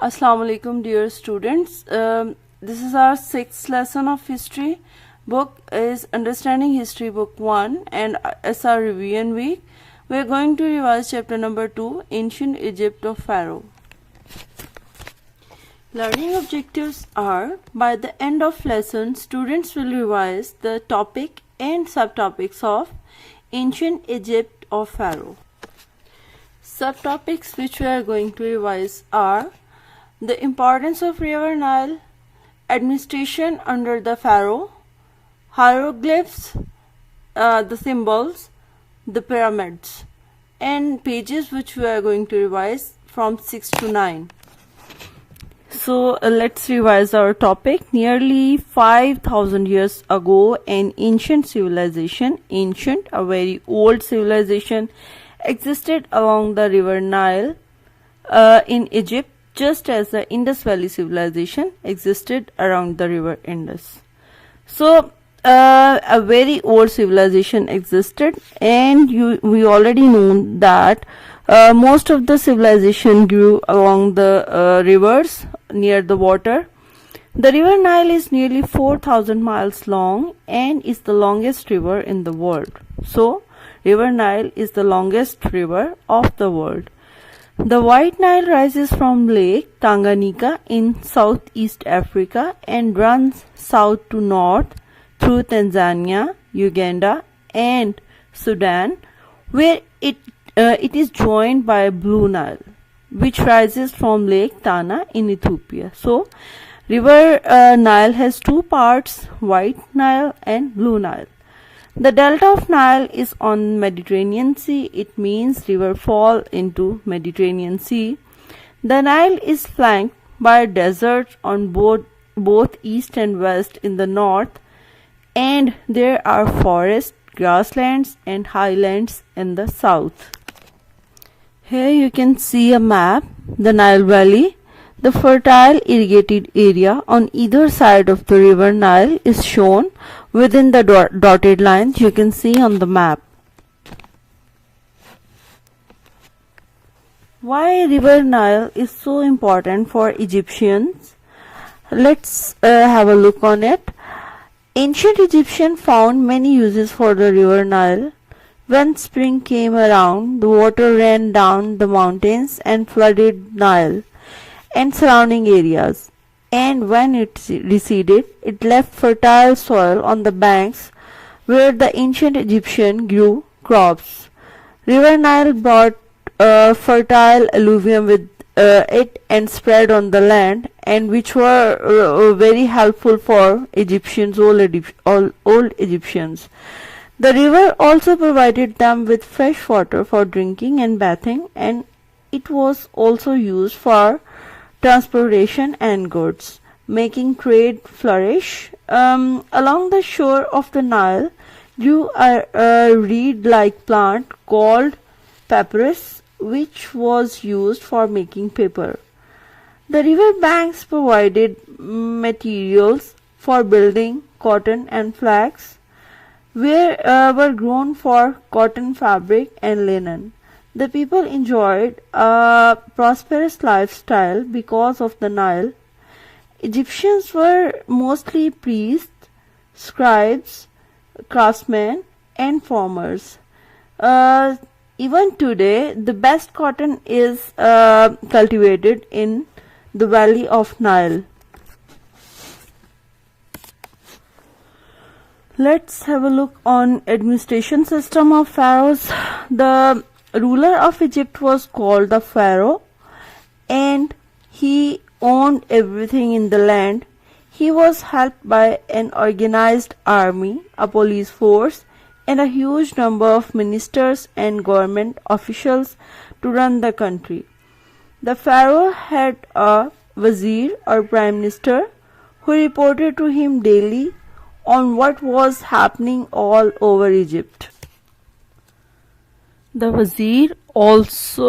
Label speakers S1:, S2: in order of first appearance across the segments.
S1: Assalamu alaikum dear students. This is our 6th lesson of history. Book is Understanding History Book 1 and as our revision week, we are going to revise chapter number 2, Ancient Egypt of Pharaoh. Learning objectives are, by the end of lesson, students will revise the topic and subtopics of Ancient Egypt of Pharaoh. Subtopics which we are going to revise are the importance of River Nile, administration under the Pharaoh, hieroglyphs, the symbols, the pyramids, and pages which we are going to revise from 6 to 9. So let's revise our topic. Nearly 5,000 years ago, an ancient civilization, a very old civilization, existed along the river Nile in Egypt, just as the Indus Valley civilization existed around the river Indus. So a very old civilization existed, and we already know that most of the civilization grew along the rivers near the water. The river Nile is nearly 4,000 miles long and is the longest river in the world. So River Nile is the longest river of the world. The White Nile rises from Lake Tanganyika in Southeast Africa and runs south to north through Tanzania, Uganda, and Sudan, where it is joined by Blue Nile, which rises from Lake Tana in Ethiopia. So, River Nile has two parts, White Nile and Blue Nile. The delta of Nile is on Mediterranean Sea. It means river fall into Mediterranean Sea. The Nile is flanked by deserts on both east and west in the north, and there are forests, grasslands, and highlands in the south. Here you can see a map, the Nile Valley. The fertile irrigated area on either side of the river Nile is shown within the dotted lines you can see on the map. Why river Nile is so important for Egyptians? Let's have a look on it. Ancient Egyptians found many uses for the river Nile. When spring came around, the water ran down the mountains and flooded Nile and surrounding areas, and when it receded, it left fertile soil on the banks where the ancient Egyptians grew crops. River Nile brought fertile alluvium with it and spread on the land, and which were very helpful for Egyptians, old Egyptians. The river also provided them with fresh water for drinking and bathing, and it was also used for transportation and goods, making trade flourish. Along the shore of the Nile grew a reed-like plant called papyrus, which was used for making paper. The river banks provided materials for building. Cotton and flax were grown for cotton fabric and linen. The people enjoyed a prosperous lifestyle because of the Nile. Egyptians were mostly priests, scribes, craftsmen, and farmers. Even today, the best cotton is cultivated in the valley of Nile. Let's have a look on administration system of pharaohs. The ruler of Egypt was called the Pharaoh, and he owned everything in the land. He was helped by an organized army, a police force, and a huge number of ministers and government officials to run the country. The Pharaoh had a vizier or prime minister who reported to him daily on what was happening all over Egypt. The vizier was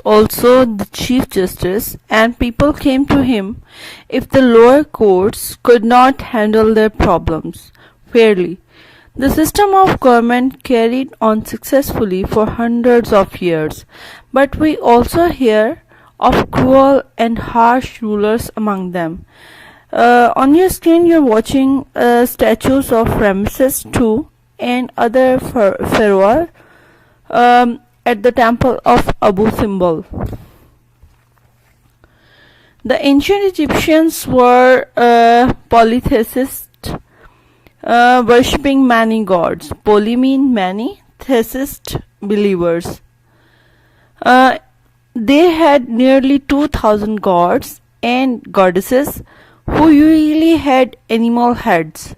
S1: also the chief justice, and people came to him if the lower courts could not handle their problems fairly. The system of government carried on successfully for hundreds of years, but we also hear of cruel and harsh rulers among them. On your screen, you're watching statues of Ramesses II and other pharaohs at the temple of Abu Simbel. The ancient Egyptians were polytheists, worshipping many gods. Poly mean many, theist believers. They had nearly 2,000 gods and goddesses who usually had animal heads.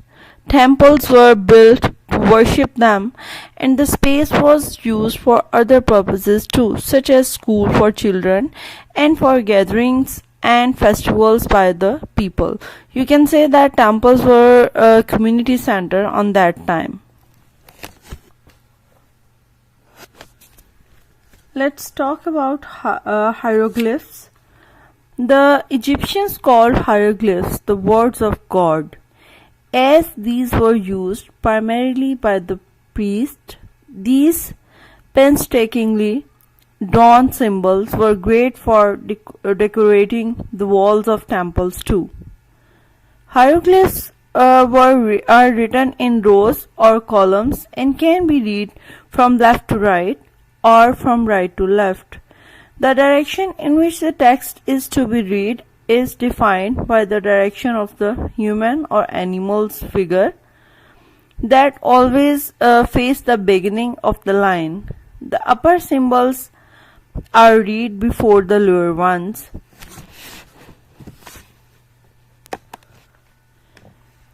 S1: Temples were built to worship them, and the space was used for other purposes too, such as school for children and for gatherings and festivals by the people. You can say that temples were a community center on that time. Let's talk about hieroglyphs. The Egyptians called hieroglyphs the words of God. As these were used primarily by the priest, these painstakingly drawn symbols were great for decorating the walls of temples too. Hieroglyphs are written in rows or columns and can be read from left to right or from right to left. The direction in which the text is to be read is defined by the direction of the human or animal's figure that always face the beginning of the line. The upper symbols are read before the lower ones.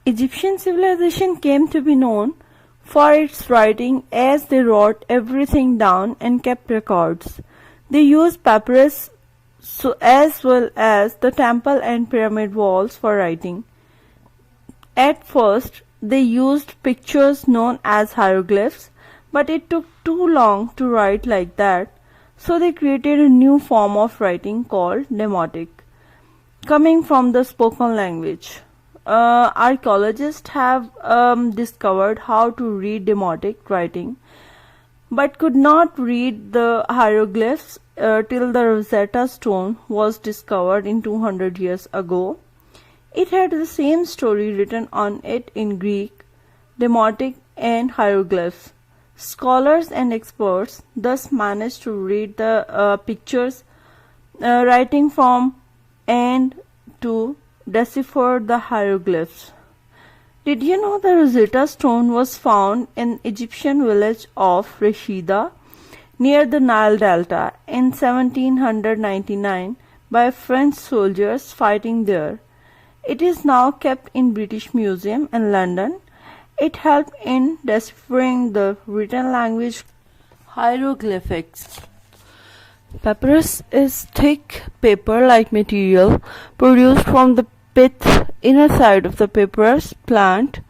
S1: Egyptian civilization came to be known for its writing, as they wrote everything down and kept records. They used papyrus as well as the temple and pyramid walls for writing. At first, they used pictures known as hieroglyphs, but it took too long to write like that, so they created a new form of writing called demotic, coming from the spoken language. Archaeologists have discovered how to read demotic writing, but could not read the hieroglyphs till the Rosetta Stone was discovered in 200 years ago. It had the same story written on it in Greek, demotic and hieroglyphs. Scholars and experts thus managed to read the pictures writing from and to decipher the hieroglyphs. Did you know the Rosetta Stone was found in Egyptian village of Reshida near the Nile Delta in 1799 by French soldiers fighting there? It is now kept in British Museum in London. It helped in deciphering the written language hieroglyphics. Papyrus is thick paper-like material produced from the pith inner side of the papyrus plant,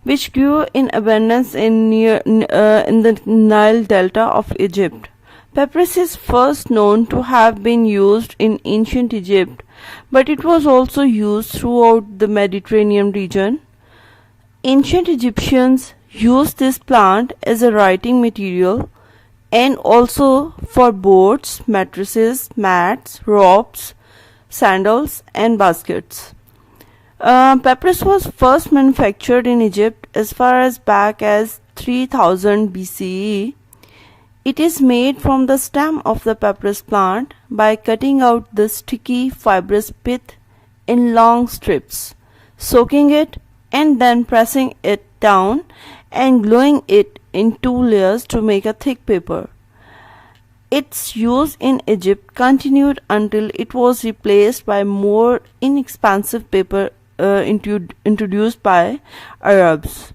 S1: which grew in abundance in the Nile Delta of Egypt. Papyrus is first known to have been used in ancient Egypt, but it was also used throughout the Mediterranean region. Ancient Egyptians used this plant as a writing material and also for boards, mattresses, mats, ropes, sandals, and baskets. Papyrus was first manufactured in Egypt as far as back as 3000 BCE. It is made from the stem of the papyrus plant by cutting out the sticky fibrous pith in long strips, soaking it, and then pressing it down and gluing it in two layers to make a thick paper. Its use in Egypt continued until it was replaced by more inexpensive paper introduced by Arabs.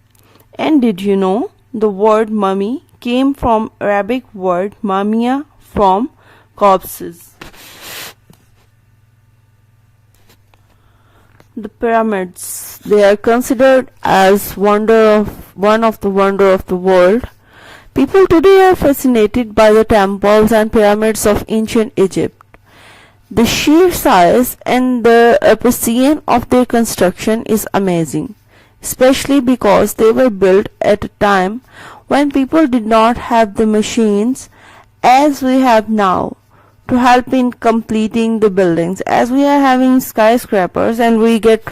S1: And did you know the word mummy came from Arabic word mumia, from corpses? The pyramids, they are considered as one of the wonder of the world. People today are fascinated by the temples and pyramids of ancient Egypt. The sheer size and the precision of their construction is amazing, especially because they were built at a time when people did not have the machines as we have now to help in completing the buildings. As we are having skyscrapers and we get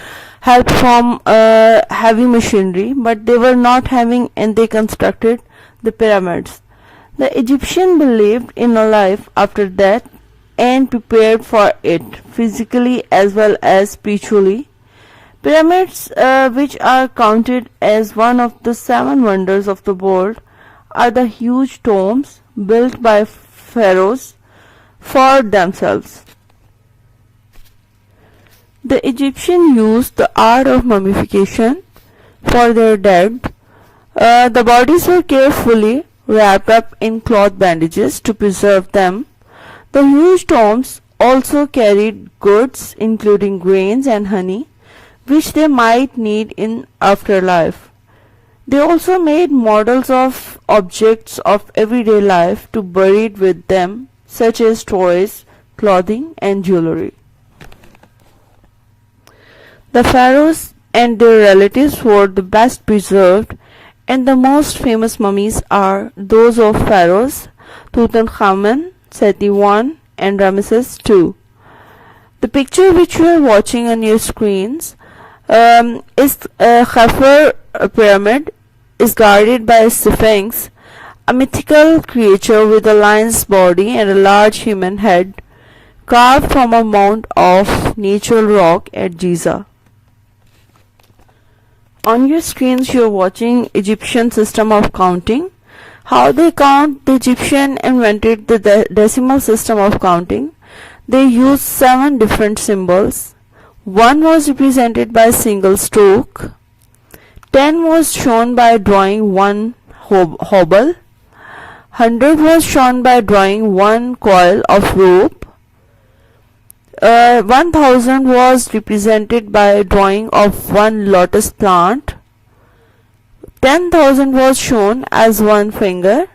S1: help from heavy machinery, but they were not having, and they constructed the pyramids. The Egyptian believed in a life after death and prepared for it physically as well as spiritually. Pyramids, which are counted as one of the 7 wonders of the world, are the huge tombs built by pharaohs for themselves. The Egyptians used the art of mummification for their dead. The bodies were carefully wrapped up in cloth bandages to preserve them. The huge tombs also carried goods including grains and honey, which they might need in afterlife. They also made models of objects of everyday life to bury with them, such as toys, clothing, and jewelry. The pharaohs and their relatives were the best preserved, and the most famous mummies are those of pharaohs Tutankhamun, Seti I, and Ramesses II. The picture which you are watching on your screens is Khafre pyramid is guarded by a sphinx, a mythical creature with a lion's body and a large human head, carved from a mound of natural rock at Giza. On your screens you are watching Egyptian system of counting. How they count? The Egyptian invented the decimal system of counting. They used 7 different symbols. 1 was represented by a single stroke. 10 was shown by drawing 1 hobble. 100 was shown by drawing 1 coil of rope. 1000 was represented by drawing of 1 lotus plant. 10,000 was shown as 1 finger.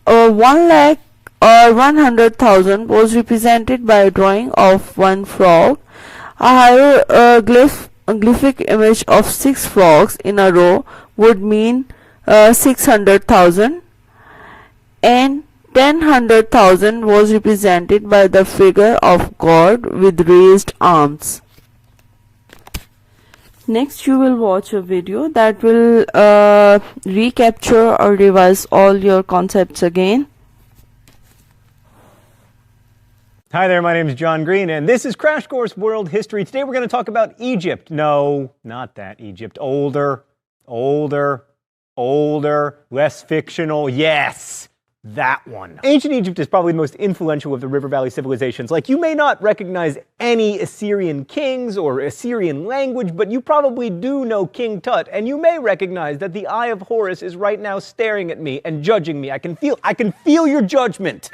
S1: 1 lakh or 100,000 was represented by drawing of 1 frog. A hieroglyphic image of 6 frogs in a row would mean 600,000, and 100,000 was represented by the figure of God with raised arms. Next you will watch a video that will recapture or revise all your concepts again.
S2: Hi there, my name is John Green, and this is Crash Course World History. Today we're going to talk about Egypt. No, not that Egypt. Older, less fictional. Yes, that one. Ancient Egypt is probably the most influential of the River Valley civilizations. Like, you may not recognize any Assyrian kings or Assyrian language, but you probably do know King Tut, and you may recognize that the Eye of Horus is right now staring at me and judging me. I can feel your judgment.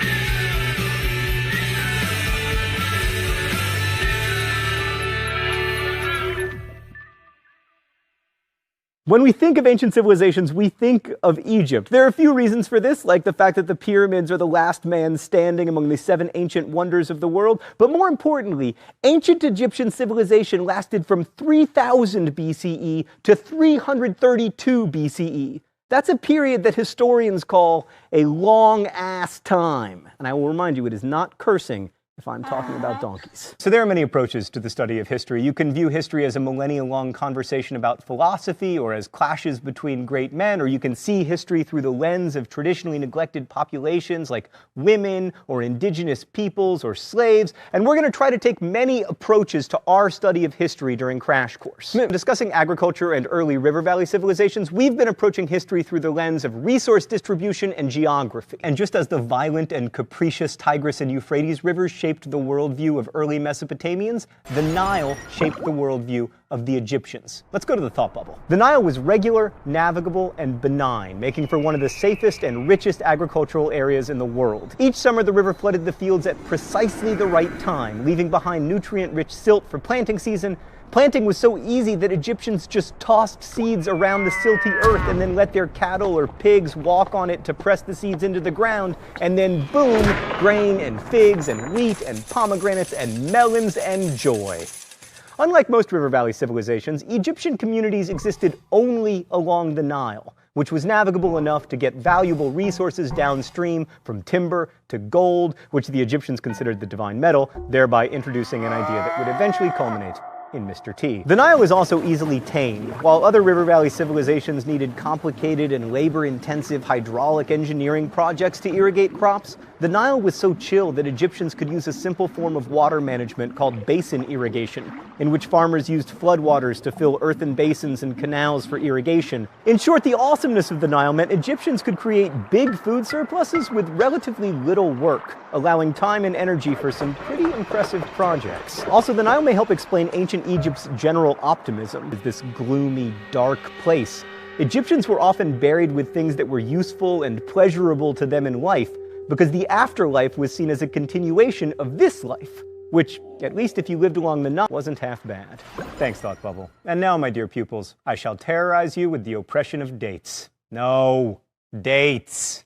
S2: When we think of ancient civilizations, we think of Egypt. There are a few reasons for this, like the fact that the pyramids are the last man standing among the 7 ancient wonders of the world. But more importantly, ancient Egyptian civilization lasted from 3000 BCE to 332 BCE. That's a period that historians call a long-ass time. And I will remind you, it is not cursing if I'm talking about donkeys. So there are many approaches to the study of history. You can view history as a millennia-long conversation about philosophy, or as clashes between great men, or you can see history through the lens of traditionally neglected populations like women, or indigenous peoples, or slaves. And we're going to try to take many approaches to our study of history during Crash Course. Discussing agriculture and early River Valley civilizations, we've been approaching history through the lens of resource distribution and geography. And just as the violent and capricious Tigris and Euphrates rivers shaped the worldview of early Mesopotamians, the Nile shaped the worldview of the Egyptians. Let's go to the thought bubble. The Nile was regular, navigable, and benign, making for one of the safest and richest agricultural areas in the world. Each summer, the river flooded the fields at precisely the right time, leaving behind nutrient-rich silt for planting season. Planting was so easy that Egyptians just tossed seeds around the silty earth and then let their cattle or pigs walk on it to press the seeds into the ground, and then boom, grain and figs and wheat and pomegranates and melons and joy. Unlike most River Valley civilizations, Egyptian communities existed only along the Nile. which was navigable enough to get valuable resources downstream from timber to gold, which the Egyptians considered the divine metal, thereby introducing an idea that would eventually culminate in Mr. T. The Nile was also easily tamed. While other river valley civilizations needed complicated and labor-intensive hydraulic engineering projects to irrigate crops, the Nile was so chill that Egyptians could use a simple form of water management called basin irrigation, in which farmers used floodwaters to fill earthen basins and canals for irrigation. In short, the awesomeness of the Nile meant Egyptians could create big food surpluses with relatively little work, allowing time and energy for some pretty impressive projects. Also, the Nile may help explain ancient Egypt's general optimism, this gloomy, dark place. Egyptians were often buried with things that were useful and pleasurable to them in life, because the afterlife was seen as a continuation of this life, which, at least if you lived along the Nile, wasn't half bad. Thanks, Thought Bubble. And now, my dear pupils, I shall terrorize you with the oppression of dates. No, dates.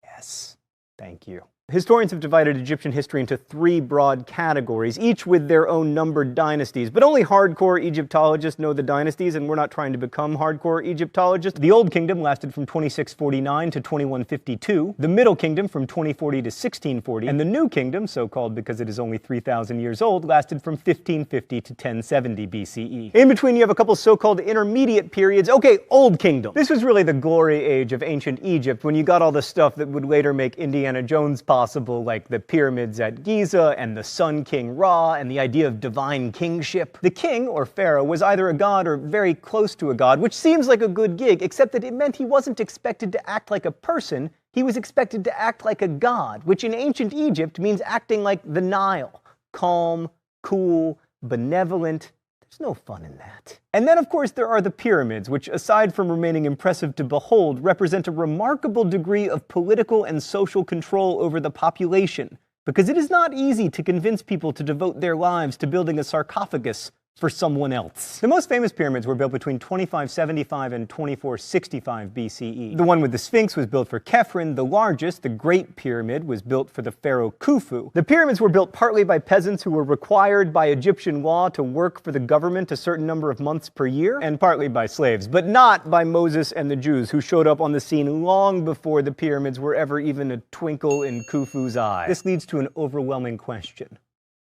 S2: Yes, thank you. Historians have divided Egyptian history into three broad categories, each with their own numbered dynasties. But only hardcore Egyptologists know the dynasties, and we're not trying to become hardcore Egyptologists. The Old Kingdom lasted from 2649 to 2152, the Middle Kingdom from 2040 to 1640, and the New Kingdom, so-called because it is only 3,000 years old, lasted from 1550 to 1070 BCE. In between, you have a couple so-called intermediate periods. Okay, Old Kingdom. This was really the glory age of ancient Egypt, when you got all the stuff that would later make Indiana Jones possible, like the pyramids at Giza and the Sun King Ra and the idea of divine kingship. The king, or pharaoh, was either a god or very close to a god, which seems like a good gig, except that it meant he wasn't expected to act like a person, he was expected to act like a god, which in ancient Egypt means acting like the Nile. Calm, cool, benevolent. There's no fun in that. And then, of course, there are the pyramids, which, aside from remaining impressive to behold, represent a remarkable degree of political and social control over the population, because it is not easy to convince people to devote their lives to building a sarcophagus for someone else. The most famous pyramids were built between 2575 and 2465 BCE. The one with the Sphinx was built for Khephren. The largest, the Great Pyramid, was built for the pharaoh Khufu. The pyramids were built partly by peasants who were required by Egyptian law to work for the government a certain number of months per year, and partly by slaves, but not by Moses and the Jews, who showed up on the scene long before the pyramids were ever even a twinkle in Khufu's eye. This leads to an overwhelming question.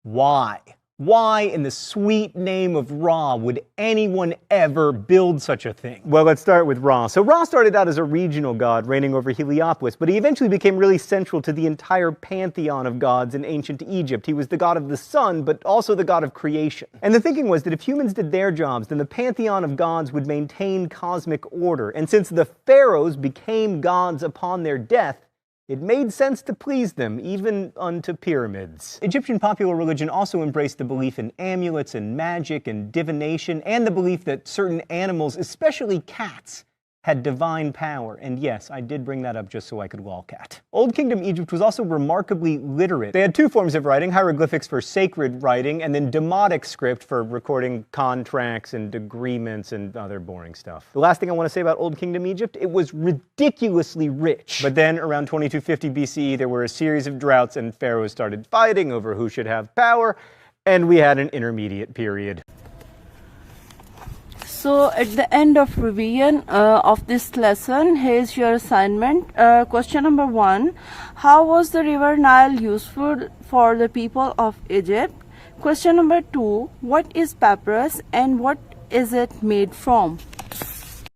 S2: Why? Why, in the sweet name of Ra, would anyone ever build such a thing? Well, let's start with Ra. So Ra started out as a regional god reigning over Heliopolis, but he eventually became really central to the entire pantheon of gods in ancient Egypt. He was the god of the sun, but also the god of creation. And the thinking was that if humans did their jobs, then the pantheon of gods would maintain cosmic order. And since the pharaohs became gods upon their death, it made sense to please them, even unto pyramids. Egyptian popular religion also embraced the belief in amulets and magic and divination, and the belief that certain animals, especially cats, had divine power. And yes, I did bring that up just so I could lolcat. Old Kingdom Egypt was also remarkably literate. They had two forms of writing, hieroglyphics for sacred writing, and then demotic script for recording contracts and agreements and other boring stuff. The last thing I want to say about Old Kingdom Egypt, it was ridiculously rich. But then, around 2250 BCE, there were a series of droughts and pharaohs started fighting over who should have power, and we had an intermediate period.
S1: So at the end of revision of this lesson, here's your assignment. Question number 1. How was the river Nile useful for the people of Egypt? Question number 2. What is papyrus and what is it made from?